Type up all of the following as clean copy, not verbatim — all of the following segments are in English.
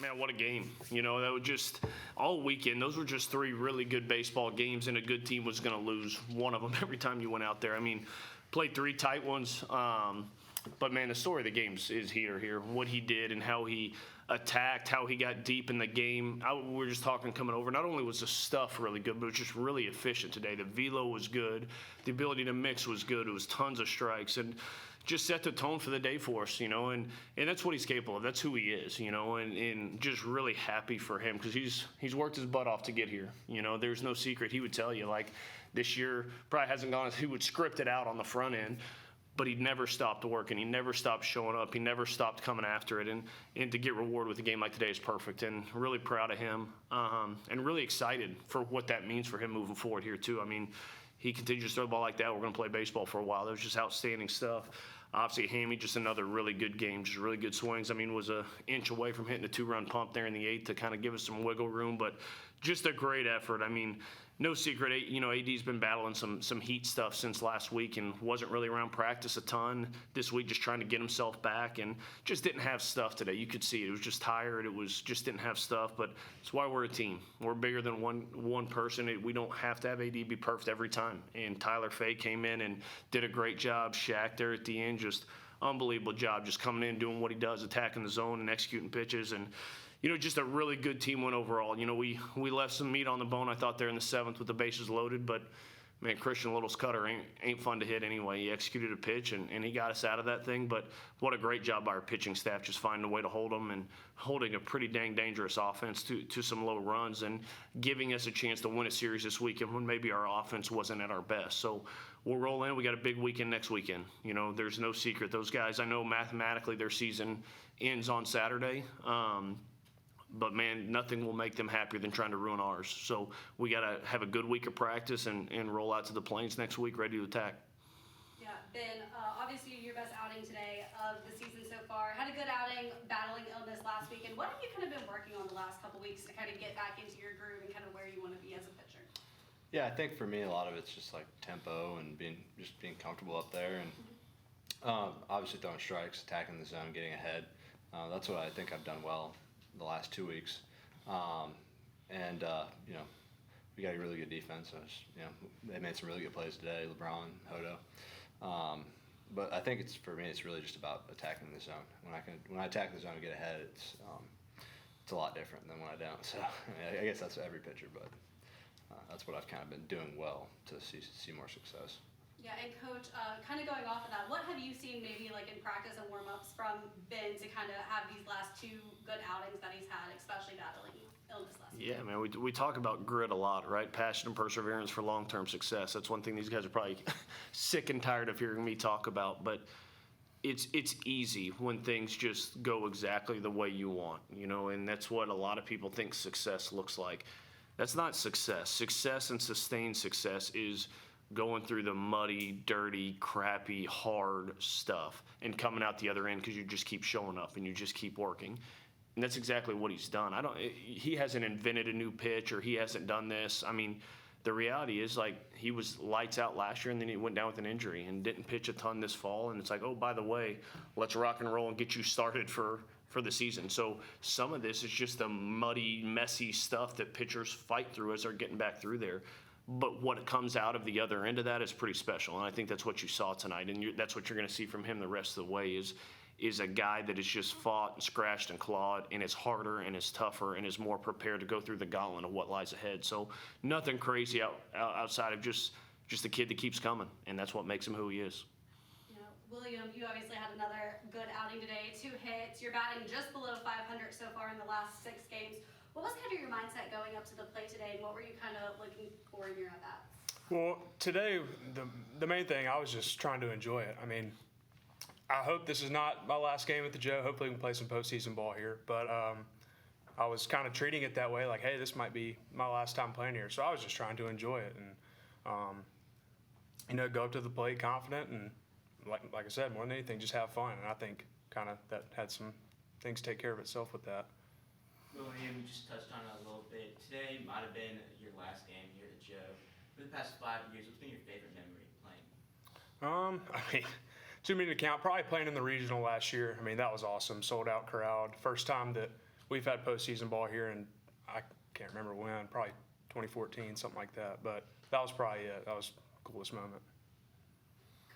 Man, what a game. That was just all weekend. Those were just three really good baseball games, and a good team was going to lose one of them every time you went out there. I mean, played three tight ones. But, man, the story of the game is here. What he did and how he attacked, how he got deep in the game. We were just talking coming over. Not only was the stuff really good, but it was just really efficient today. The velo was good. The ability to mix was good. It was tons of strikes. And just set the tone for the day for us, and that's what he's capable of. That's who he is, and just really happy for him because he's worked his butt off to get here. There's no secret. He would tell you, like, this year probably hasn't gone as he would script it out on the front end, but he never stopped working. He never stopped showing up. He never stopped coming after it. And to get rewarded with a game like today is perfect. And really proud of him and really excited for what that means for him moving forward here, too. I mean, he continues to throw the ball like that. We're going to play baseball for a while. That was just outstanding stuff. Obviously, Hammy, just another really good game, just really good swings. I mean, was an inch away from hitting a two-run pump there in the eighth to kind of give us some wiggle room, but just a great effort. I mean, no secret, AD's been battling some heat stuff since last week and wasn't really around practice a ton this week, just trying to get himself back and just didn't have stuff today. You could see it. It was just tired. It was just didn't have stuff, but it's why we're a team. We're bigger than one person. We don't have to have AD be perfect every time. And Tyler Fay came in and did a great job. Shaq there at the end, just unbelievable job, just coming in, doing what he does, attacking the zone and executing pitches. And just a really good team win overall. We left some meat on the bone, I thought, there in the seventh with the bases loaded. But, man, Christian Little's cutter ain't fun to hit anyway. He executed a pitch, and he got us out of that thing. But what a great job by our pitching staff just finding a way to hold them and holding a pretty dang dangerous offense to some low runs and giving us a chance to win a series this weekend when maybe our offense wasn't at our best. So we'll roll in. We got a big weekend next weekend. There's no secret. Those guys, I know mathematically their season ends on Saturday. But, man, nothing will make them happier than trying to ruin ours. So we got to have a good week of practice and roll out to the Plains next week ready to attack. Yeah, Ben, obviously your best outing today of the season so far. Had a good outing battling illness last week. And what have you kind of been working on the last couple weeks to kind of get back into your groove and kind of where you want to be as a pitcher? Yeah, I think for me a lot of it's just like tempo and being comfortable up there and obviously throwing strikes, attacking the zone, getting ahead. That's what I think I've done well the last 2 weeks, we got a really good defense. So they made some really good plays today. LeBron, Hodo, but I think for me it's really just about attacking the zone. When I attack the zone and get ahead, it's a lot different than when I don't. So I guess that's every pitcher, but that's what I've kind of been doing well to see more success. Yeah, and Coach, kind of going off of that, what have you seen maybe like in practice and warm-ups from Ben to kind of have these last two good outings that he's had, especially battling illness last week? Yeah, man, we talk about grit a lot, right? Passion and perseverance for long-term success. That's one thing these guys are probably sick and tired of hearing me talk about, but it's easy when things just go exactly the way you want, and that's what a lot of people think success looks like. That's not success. Success and sustained success is going through the muddy, dirty, crappy, hard stuff and coming out the other end because you just keep showing up and you just keep working. And that's exactly what he's done. He hasn't invented a new pitch or he hasn't done this. I mean, the reality is, like, he was lights out last year and then he went down with an injury and didn't pitch a ton this fall. And it's like, oh, by the way, let's rock and roll and get you started for the season. So some of this is just the muddy, messy stuff that pitchers fight through as they're getting back through there. But what comes out of the other end of that is pretty special, and I think that's what you saw tonight, and that's what you're going to see from him the rest of the way is a guy that has just fought and scratched and clawed and is harder and is tougher and is more prepared to go through the gauntlet of what lies ahead. So nothing crazy outside of just a kid that keeps coming, and that's what makes him who he is. William, you obviously had another good outing today, 2 hits. You're batting just below 500 so far in the last 6 games. What was kind of your mindset going up to the plate today, and what were you kind of looking for in your at-bats? Well, today, the main thing, I was just trying to enjoy it. I mean, I hope this is not my last game at the Joe. Hopefully we can play some postseason ball here. But I was kind of treating it that way, like, hey, this might be my last time playing here. So I was just trying to enjoy it and, go up to the plate confident and, like I said, more than anything, just have fun. And I think kind of that had some things take care of itself with that. William, you just touched on it a little bit. Today might have been your last game here at Joe. For the past 5 years, what's been your favorite memory playing? I mean, too many to count. Probably playing in the regional last year. I mean, that was awesome. Sold out crowd. First time that we've had postseason ball here, and I can't remember when, probably 2014, something like that. But that was probably it. That was the coolest moment.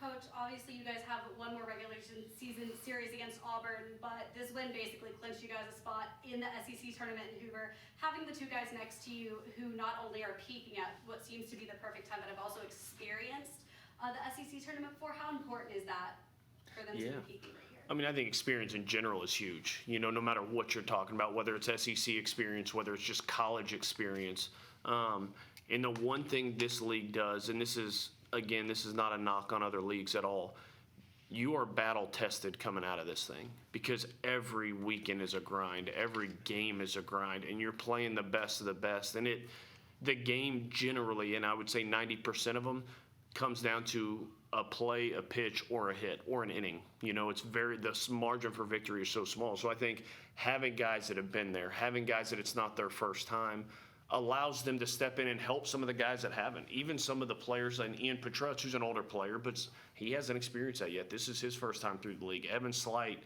Coach, obviously you guys have one more regular season series against Auburn, but this win basically clinched you guys a spot in the SEC tournament in Hoover. Having the two guys next to you who not only are peaking at what seems to be the perfect time, but have also experienced the SEC tournament before, how important is that for them to be peaking right here? I mean, I think experience in general is huge. You know, no matter what you're talking about, whether it's SEC experience, whether it's just college experience. And the one thing this league does, and this is not a knock on other leagues at all. You are battle tested coming out of this thing because every weekend is a grind. Every game is a grind, and you're playing the best of the best. And the game generally, and I would say 90% of them, comes down to a play, a pitch, or a hit, or an inning. You know, the margin for victory is so small. So I think having guys that have been there, having guys that it's not their first time, allows them to step in and help some of the guys that haven't. Even some of the players, and Ian Petrutz, who's an older player, but he hasn't experienced that yet. This is his first time through the league. Evan Slight,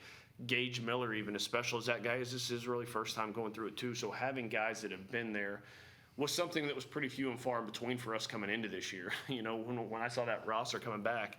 Gage Miller, even as special as that guy is, this is his really first time going through it too. So having guys that have been there was something that was pretty few and far in between for us coming into this year. You know, when I saw that roster coming back,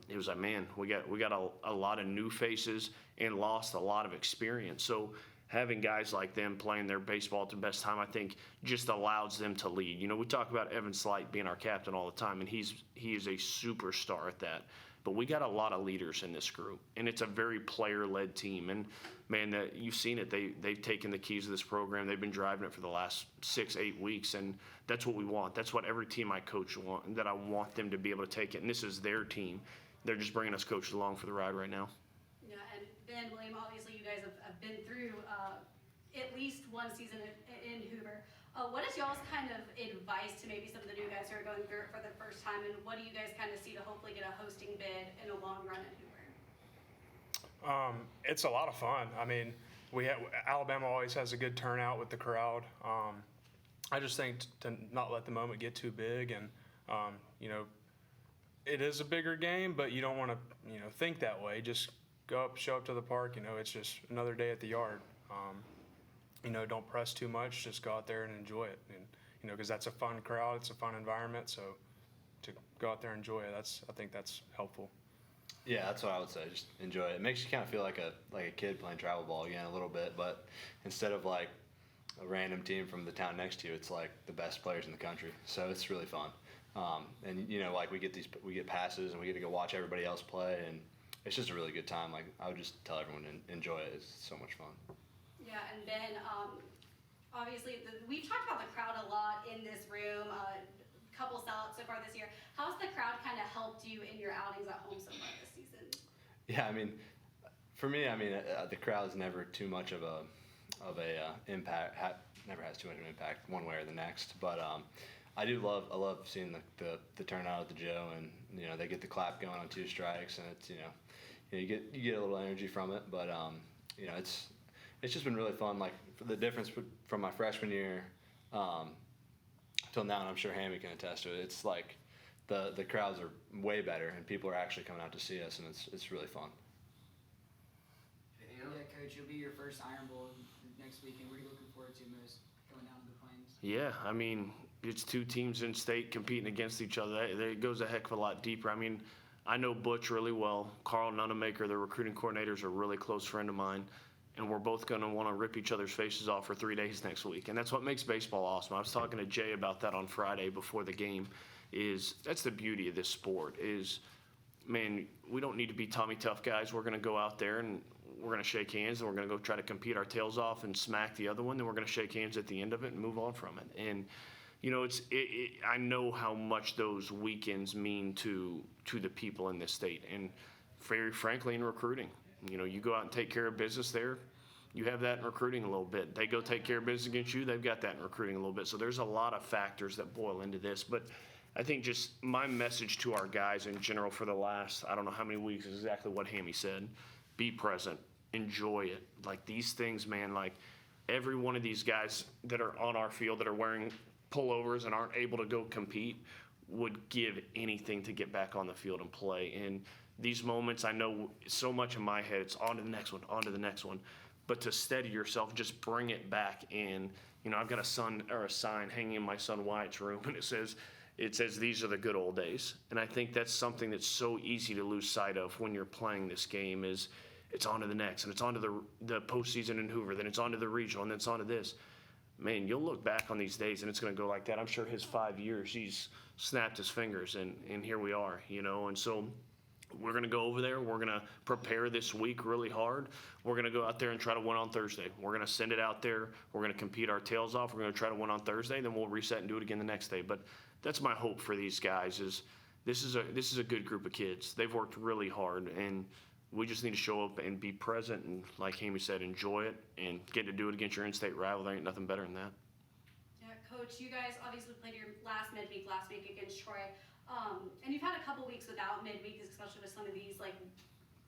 it was like, man, we got a lot of new faces and lost a lot of experience. So having guys like them playing their baseball at the best time, I think, just allows them to lead. You know, we talk about Evan Slight being our captain all the time, and he is a superstar at that. But we got a lot of leaders in this group, and it's a very player-led team. And, man, you've seen it. They've taken the keys of this program. They've been driving it for the last 6-8 weeks, and that's what we want. That's what every team I coach want, that I want them to be able to take it. And this is their team. They're just bringing us coaches along for the ride right now. Yeah, and Ben, William, obviously you guys have been through at least one season in Hoover. What is y'all's kind of advice to maybe some of the new guys who are going through it for the first time, and what do you guys kind of see to hopefully get a hosting bid in a long run at Hoover? It's a lot of fun. I mean, Alabama always has a good turnout with the crowd. I just think to not let the moment get too big, and you know, it is a bigger game, but you don't want to think that way. Just show up to the park. You know, it's just another day at the yard. You know, don't press too much. Just go out there and enjoy it. And you know, because that's a fun crowd. It's a fun environment. So to go out there and enjoy it, I think that's helpful. Yeah, that's what I would say. Just enjoy it. It makes you kind of feel like a kid playing travel ball again a little bit, but instead of like a random team from the town next to you, it's like the best players in the country. So it's really fun. And you know, like we get passes and we get to go watch everybody else play, and it's just a really good time. Like I would just tell everyone to enjoy it. It's so much fun. Yeah, and Ben, obviously we've talked about the crowd a lot in this room. Couple sellouts so far this year. How's the crowd kind of helped you in your outings at home so far this season? Yeah, I mean, for me, the crowd's never too much of a impact. Never has too much of an impact one way or the next. But I love seeing the turnout at the Joe, and you know they get the clap going on 2 strikes, and it's you get a little energy from it. But you know it's just been really fun. Like the difference from my freshman year till now, and I'm sure Hammy can attest to it. It's like the crowds are way better, and people are actually coming out to see us, and it's really fun. Yeah, Coach, it'll be your first Iron Bowl next weekend. What are you looking forward to most going down to the Plains? Yeah, I mean, it's 2 teams in state competing against each other. It goes a heck of a lot deeper. I mean, I know Butch really well. Carl Nunemaker, the recruiting coordinator, is a really close friend of mine. And we're both going to want to rip each other's faces off for 3 days next week. And that's what makes baseball awesome. I was talking to Jay about that on Friday before the game. That's the beauty of this sport is, man, we don't need to be Tommy Tough guys. We're going to go out there and we're going to shake hands, and we're going to go try to compete our tails off and smack the other one. Then we're going to shake hands at the end of it and move on from it. And, you know, I know how much those weekends mean to the people in this state. And very frankly, in recruiting. You know, you go out and take care of business there, you have that in recruiting a little bit. They go take care of business against you, they've got that in recruiting a little bit. So there's a lot of factors that boil into this. But I think just my message to our guys in general for the last, I don't know how many weeks, is exactly what Hammy said. Be present. Enjoy it. Like these things, man, like every one of these guys that are on our field that are wearing pullovers and aren't able to go compete would give anything to get back on the field and play. And these moments, I know so much in my head, it's on to the next one, on to the next one. but to steady yourself, just bring it back in. You know, I've got a sign hanging in my son Wyatt's room, and it says, these are the good old days. And I think that's something that's so easy to lose sight of when you're playing this game is it's on to the next, and it's on to the postseason in Hoover, then it's on to the regional, and then it's on to this. Man, you'll look back on these days, and it's going to go like that. I'm sure his 5 years, he's snapped his fingers, and here we are, you know. And so we're going to go over there. We're going to prepare this week really hard. We're going to go out there and try to win on Thursday. We're going to send it out there. We're going to compete our tails off. We're going to try to win on Thursday. Then we'll reset and do it again the next day. But that's my hope for these guys is this is a good group of kids. They've worked really hard, and we just need to show up and be present and, like Amy said, enjoy it and get to do it against your in-state rival. There ain't nothing better than that. Yeah, Coach, you guys obviously played your last midweek against Troy. And you've had a couple weeks without midweeks, especially with some of these like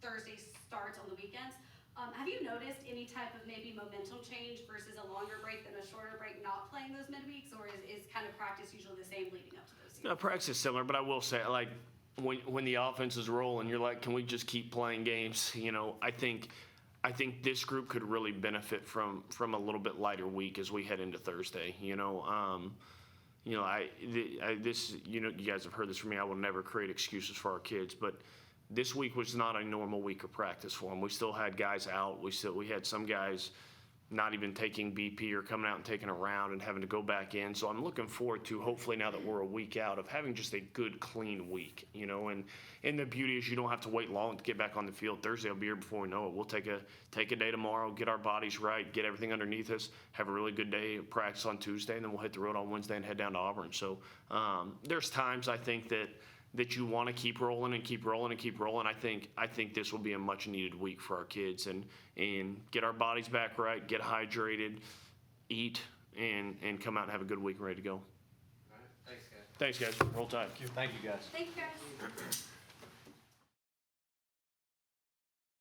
Thursday starts on the weekends. Have you noticed any type of maybe momentum change versus a longer break than a shorter break not playing those midweeks, or is kind of practice usually the same leading up to those seasons? Practice is similar, but I will say, like, when the offense is rolling, you're like, can we just keep playing games? You know, I think this group could really benefit from a little bit lighter week as we head into Thursday. You know, you guys have heard this from me. I will never create excuses for our kids, but this week was not a normal week of practice for them. We still had guys out. We had some guys not even taking BP or coming out and taking a round and having to go back in. So I'm looking forward to, hopefully now that we're a week out, of having just a good, clean week, you know. And the beauty is you don't have to wait long to get back on the field. Thursday will be here before we know it. We'll take a day tomorrow, get our bodies right, get everything underneath us, have a really good day of practice on Tuesday, and then we'll hit the road on Wednesday and head down to Auburn. So there's times I think that you want to keep rolling and keep rolling and keep rolling. I think this will be a much needed week for our kids and get our bodies back right, get hydrated, eat, and come out and have a good week and ready to go. All right. Thanks, guys. Thanks, guys. Roll Tide. Thank you, guys. Thank you, guys.